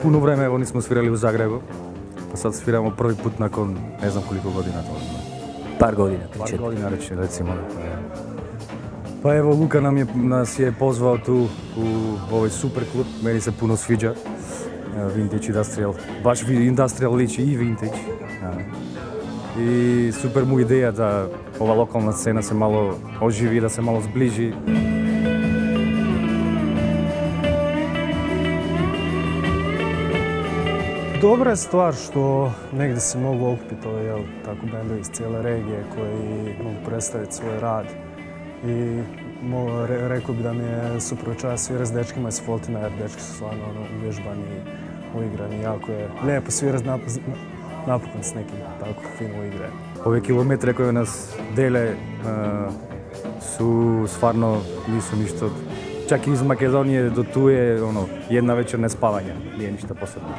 Puno vreme evo nismo svirali u Zagrebu, pa sad sviramo prvi put nakon ne znam koliko godina to. Par godina. Par godina recimo. Pa evo Luka nas je pozvao tu u ovaj super klub, meni se puno sviđa. Vintage Industrial, baš Industrial liči i Vintage. I super mu ideja da ova lokalna scena se malo oživi, da se malo zbliži. Dobra je stvar što negdje se mogu okupiti tako bendovi iz cijele regije koji mogu predstaviti svoj rad. I rekao bi da mi je super čast svirati s dečkima iz Foltina jer dečki su stvarno uvježbani, uigrani, jako je lijepo svirati napokon s nekim tako fino uigre. Ove kilometre koje nas dele su stvarno nisu ništa. Čak iz Makedonije do tu je jedna večer nespavanja, nije ništa posebno.